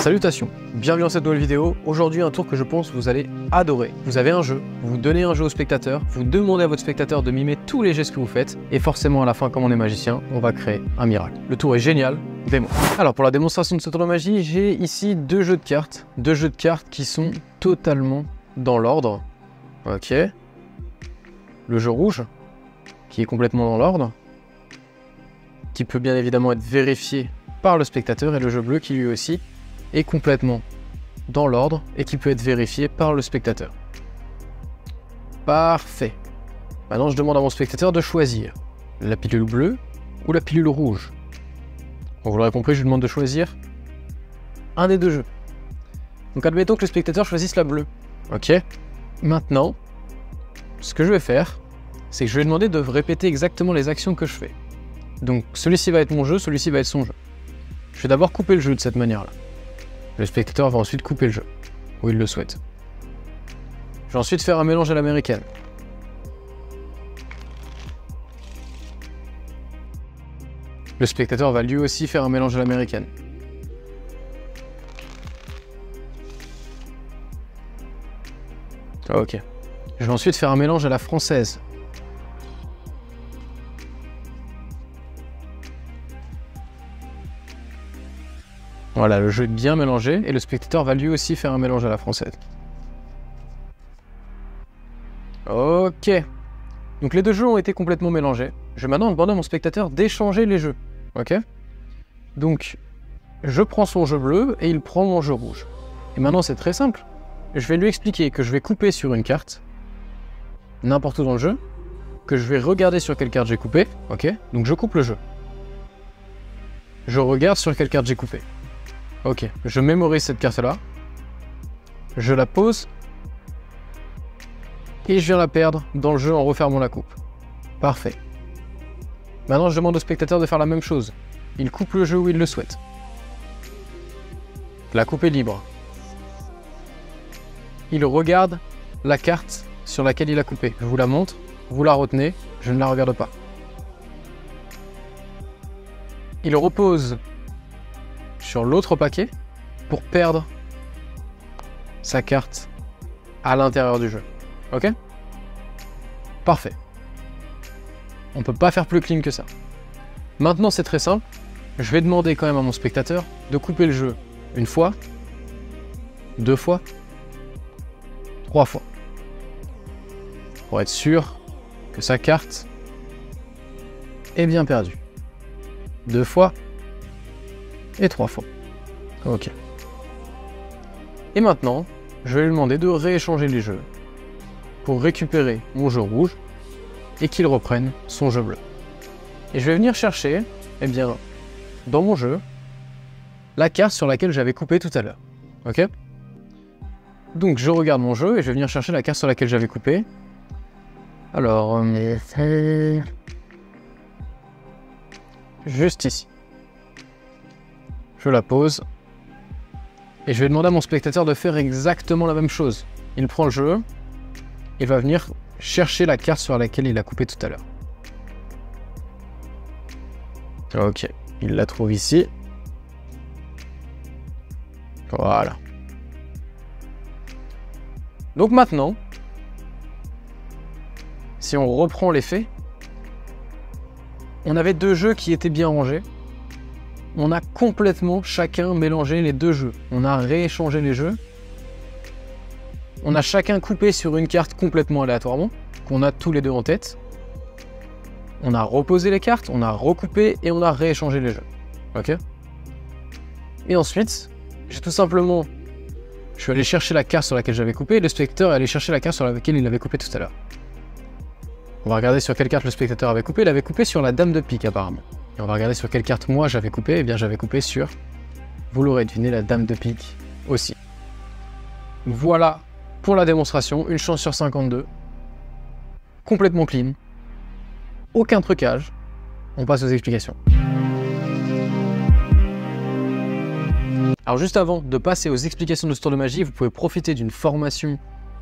Salutations, bienvenue dans cette nouvelle vidéo. Aujourd'hui un tour que je pense vous allez adorer. Vous avez un jeu, vous donnez un jeu au spectateur, vous demandez à votre spectateur de mimer tous les gestes que vous faites, et forcément à la fin, comme on est magicien, on va créer un miracle. Le tour est génial, démo. Alors pour la démonstration de ce tour de magie, j'ai ici deux jeux de cartes qui sont totalement dans l'ordre. Ok. Le jeu rouge, qui est complètement dans l'ordre, qui peut bien évidemment être vérifié par le spectateur, et le jeu bleu qui lui aussi est complètement dans l'ordre et qui peut être vérifié par le spectateur. Parfait. Maintenant, je demande à mon spectateur de choisir la pilule bleue ou la pilule rouge. Bon, vous l'aurez compris, je lui demande de choisir un des deux jeux. Donc, admettons que le spectateur choisisse la bleue. Ok. Maintenant, ce que je vais faire, c'est que je vais lui demander de répéter exactement les actions que je fais. Donc, celui-ci va être mon jeu, celui-ci va être son jeu. Je vais d'abord couper le jeu de cette manière-là. Le spectateur va ensuite couper le jeu, où il le souhaite. Je vais ensuite faire un mélange à l'américaine. Le spectateur va lui aussi faire un mélange à l'américaine. Ok. Je vais ensuite faire un mélange à la française. Voilà, le jeu est bien mélangé et le spectateur va lui aussi faire un mélange à la française. Ok. Donc les deux jeux ont été complètement mélangés. Je vais maintenant demander à mon spectateur d'échanger les jeux. Ok. Donc, je prends son jeu bleu et il prend mon jeu rouge. Et maintenant c'est très simple. Je vais lui expliquer que je vais couper sur une carte, n'importe où dans le jeu, que je vais regarder sur quelle carte j'ai coupé. Ok. Donc je coupe le jeu. Je regarde sur quelle carte j'ai coupé. Ok, je mémorise cette carte-là, je la pose, et je viens la perdre dans le jeu en refermant la coupe. Parfait. Maintenant, je demande au spectateur de faire la même chose. Il coupe le jeu où il le souhaite. La coupe est libre. Il regarde la carte sur laquelle il a coupé. Je vous la montre, vous la retenez, je ne la regarde pas. Il repose sur l'autre paquet pour perdre sa carte à l'intérieur du jeu. Ok? Parfait. On peut pas faire plus clean que ça. Maintenant, c'est très simple. Je vais demander quand même à mon spectateur de couper le jeu une fois, deux fois, trois fois. Pour être sûr que sa carte est bien perdue. Deux fois et trois fois. Ok. Et maintenant, je vais lui demander de rééchanger les jeux pour récupérer mon jeu rouge et qu'il reprenne son jeu bleu. Et je vais venir chercher, eh bien, dans mon jeu, la carte sur laquelle j'avais coupé tout à l'heure. Ok? Donc je regarde mon jeu et je vais venir chercher la carte sur laquelle j'avais coupé. Alors, juste ici. Je la pose et je vais demander à mon spectateur de faire exactement la même chose. Il prend le jeu, il va venir chercher la carte sur laquelle il a coupé tout à l'heure. Ok, il la trouve ici. Voilà. Donc maintenant, si on reprend les faits, on avait deux jeux qui étaient bien rangés. On a complètement chacun mélangé les deux jeux. On a rééchangé les jeux. On a chacun coupé sur une carte complètement aléatoirement, qu'on a tous les deux en tête. On a reposé les cartes, on a recoupé et on a rééchangé les jeux. Ok? Et ensuite, j'ai tout simplement... Je suis allé chercher la carte sur laquelle j'avais coupé et le spectateur est allé chercher la carte sur laquelle il avait coupé tout à l'heure. On va regarder sur quelle carte le spectateur avait coupé. Il avait coupé sur la dame de pique apparemment. Et on va regarder sur quelle carte moi j'avais coupé. Eh bien j'avais coupé sur, vous l'aurez deviné, la dame de pique aussi. Voilà pour la démonstration, une chance sur 52. Complètement clean. Aucun trucage. On passe aux explications. Alors juste avant de passer aux explications de ce tour de magie, vous pouvez profiter d'une formation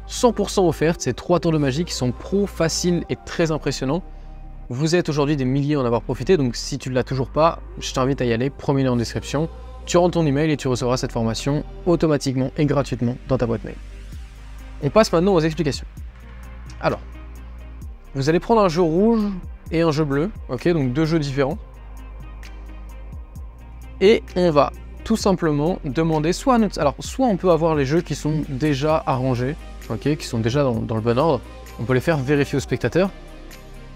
100% offerte. C'est 3 tours de magie qui sont pro, faciles et très impressionnants. Vous êtes aujourd'hui des milliers à en avoir profité, donc si tu ne l'as toujours pas, je t'invite à y aller, premier lien en description. tu rentres ton email et tu recevras cette formation automatiquement et gratuitement dans ta boîte mail. On passe maintenant aux explications. Alors, vous allez prendre un jeu rouge et un jeu bleu, ok, donc 2 jeux différents. Et on va tout simplement demander, soit on peut avoir les jeux qui sont déjà arrangés, ok, qui sont déjà dans le bon ordre, on peut les faire vérifier au spectateur.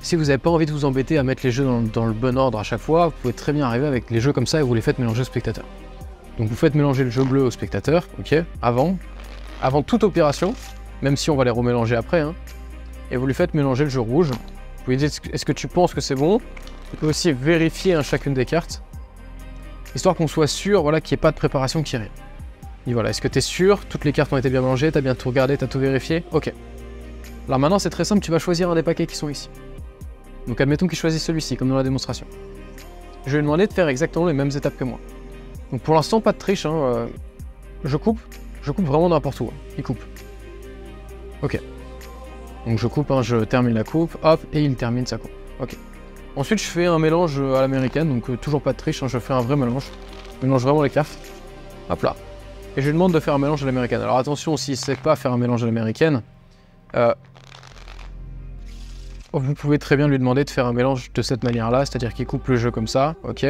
Si vous n'avez pas envie de vous embêter à mettre les jeux dans le bon ordre à chaque fois, vous pouvez très bien arriver avec les jeux comme ça et vous les faites mélanger au spectateur. Donc vous faites mélanger le jeu bleu au spectateur, ok, avant toute opération, même si on va les remélanger après, hein, et vous lui faites mélanger le jeu rouge. Vous lui dites, est-ce que tu penses que c'est bon? Vous pouvez aussi vérifier chacune des cartes, histoire qu'on soit sûr, voilà, qu'il n'y ait pas de préparation qui rien. Et voilà, est-ce que tu es sûr? Toutes les cartes ont été bien mélangées, tu as bien tout regardé, tu as tout vérifié? Ok. Alors maintenant c'est très simple, tu vas choisir un des paquets qui sont ici. Donc admettons qu'il choisit celui-ci, comme dans la démonstration. Je vais lui demander de faire exactement les mêmes étapes que moi. Donc pour l'instant, pas de triche, hein, je coupe vraiment n'importe où, hein. Il coupe. Ok. Donc je coupe, hein, je termine la coupe, hop, et il termine sa coupe. Ok. Ensuite je fais un mélange à l'américaine, donc toujours pas de triche, hein, je fais un vrai mélange. Je mélange vraiment les cartes. Hop là. Et je lui demande de faire un mélange à l'américaine. Alors attention, s'il ne sait pas faire un mélange à l'américaine, vous pouvez très bien lui demander de faire un mélange de cette manière-là, c'est-à-dire qu'il coupe le jeu comme ça, ok.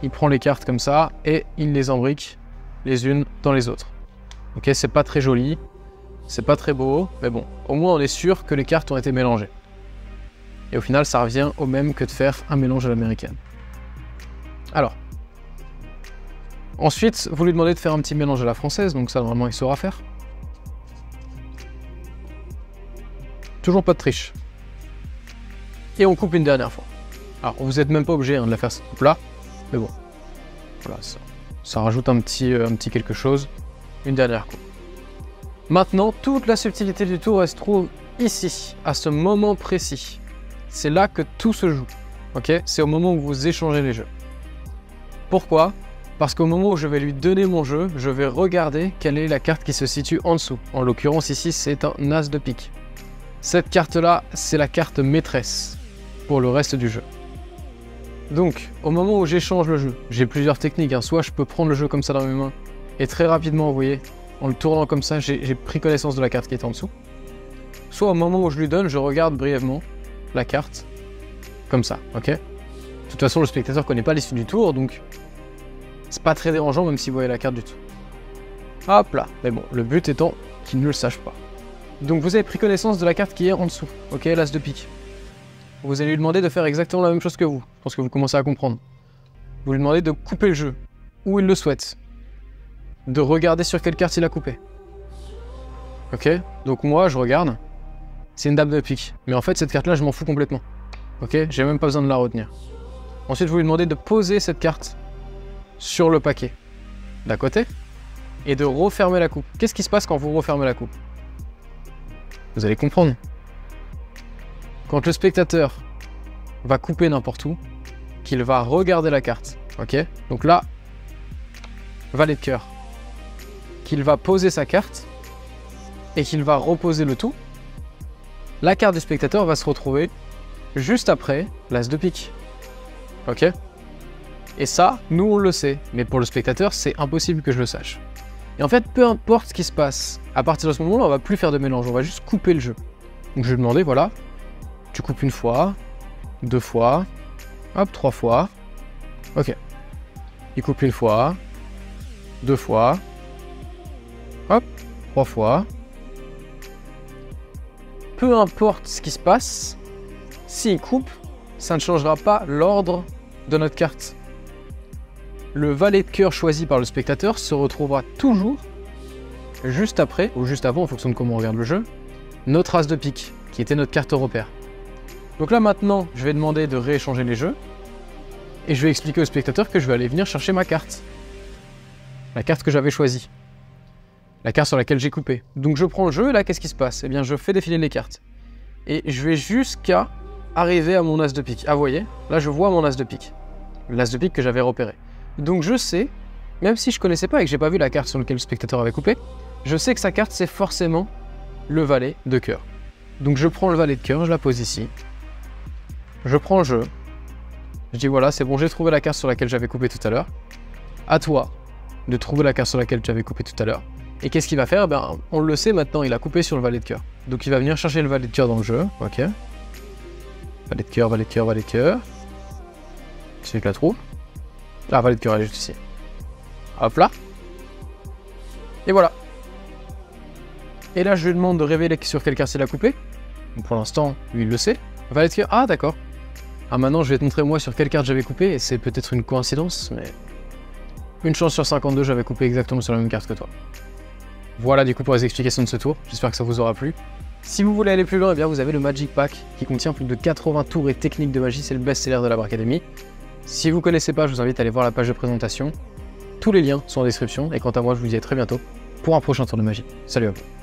Il prend les cartes comme ça et il les embrique les unes dans les autres. Ok, c'est pas très joli, c'est pas très beau, mais bon, au moins on est sûr que les cartes ont été mélangées. Et au final, ça revient au même que de faire un mélange à l'américaine. Alors, ensuite, vous lui demandez de faire un petit mélange à la française, donc ça normalement il saura faire. Toujours pas de triche. Et on coupe une dernière fois. Alors, vous n'êtes même pas obligé de la faire cette coupe-là, mais bon, voilà, ça rajoute un petit quelque chose. Une dernière coupe. Maintenant, toute la subtilité du tour, elle se trouve ici, à ce moment précis. C'est là que tout se joue, ok? C'est au moment où vous échangez les jeux. Pourquoi? Parce qu'au moment où je vais lui donner mon jeu, je vais regarder quelle est la carte qui se situe en dessous. En l'occurrence, ici, c'est un as de pique. Cette carte-là, c'est la carte maîtresse pour le reste du jeu. Donc, au moment où j'échange le jeu, j'ai plusieurs techniques, hein. Soit je peux prendre le jeu comme ça dans mes mains et très rapidement, vous voyez, en le tournant comme ça, j'ai pris connaissance de la carte qui est en dessous. Soit au moment où je lui donne, je regarde brièvement la carte, comme ça, ok? De toute façon, le spectateur ne connaît pas l'issue du tour, donc c'est pas très dérangeant même si vous voyez la carte du tout. Hop là, mais bon, le but étant qu'il ne le sache pas. Donc vous avez pris connaissance de la carte qui est en dessous, ok, l'as de pique. Vous allez lui demander de faire exactement la même chose que vous. Je pense que vous commencez à comprendre. Vous lui demandez de couper le jeu, où il le souhaite. De regarder sur quelle carte il a coupé. Ok, donc moi je regarde, c'est une dame de pique. Mais en fait cette carte là je m'en fous complètement. Ok, j'ai même pas besoin de la retenir. Ensuite vous lui demandez de poser cette carte sur le paquet d'à côté et de refermer la coupe. Qu'est-ce qui se passe quand vous refermez la coupe? Vous allez comprendre. Quand le spectateur va couper n'importe où, qu'il va regarder la carte, ok? Donc là, valet de cœur. Qu'il va poser sa carte et qu'il va reposer le tout, la carte du spectateur va se retrouver juste après l'as de pique, ok? Et ça, nous on le sait, mais pour le spectateur, c'est impossible que je le sache. Et en fait, peu importe ce qui se passe, à partir de ce moment-là, on va plus faire de mélange, on va juste couper le jeu. Donc je vais demander, voilà, tu coupes une fois, 2 fois, hop, 3 fois, ok. Il coupe une fois, 2 fois, hop, 3 fois. Peu importe ce qui se passe, s'il coupe, ça ne changera pas l'ordre de notre carte. Le valet de cœur choisi par le spectateur se retrouvera toujours juste après, ou juste avant, en fonction de comment on regarde le jeu, notre as de pique, qui était notre carte repère. Donc là maintenant, je vais demander de rééchanger les jeux, et je vais expliquer au spectateur que je vais aller venir chercher ma carte. La carte que j'avais choisie. La carte sur laquelle j'ai coupé. Donc je prends le jeu, et là qu'est-ce qui se passe? Eh bien je fais défiler les cartes. Et je vais jusqu'à arriver à mon as de pique. Ah vous voyez, là je vois mon as de pique. L'as de pique que j'avais repéré. Donc je sais, même si je connaissais pas et que j'ai pas vu la carte sur laquelle le spectateur avait coupé, je sais que sa carte c'est forcément le valet de cœur. Donc je prends le valet de cœur, je la pose ici. Je prends le jeu. Je dis voilà, c'est bon, j'ai trouvé la carte sur laquelle j'avais coupé tout à l'heure. À toi de trouver la carte sur laquelle tu avais coupé tout à l'heure. Et qu'est-ce qu'il va faire? Ben, on le sait maintenant, il a coupé sur le valet de cœur. Donc il va venir chercher le valet de cœur dans le jeu. Ok. Valet de cœur, valet de cœur, valet de cœur. Si je la trouve. Ah, valet de cœur, elle est juste ici. Hop là. Et voilà. Et là, je lui demande de révéler sur quelle carte il a coupé. Donc, pour l'instant, lui, il le sait. Valet de cœur. Ah, d'accord. Ah, maintenant, je vais te montrer moi sur quelle carte j'avais coupé. Et c'est peut-être une coïncidence, mais... Une chance sur 52, j'avais coupé exactement sur la même carte que toi. Voilà du coup pour les explications de ce tour. J'espère que ça vous aura plu. Si vous voulez aller plus loin, eh bien vous avez le Magic Pack qui contient plus de 80 tours et techniques de magie. C'est le best-seller de la Bracademy. Si vous ne connaissez pas, je vous invite à aller voir la page de présentation. Tous les liens sont en description. Et quant à moi, je vous dis à très bientôt pour un prochain tour de magie. Salut à vous.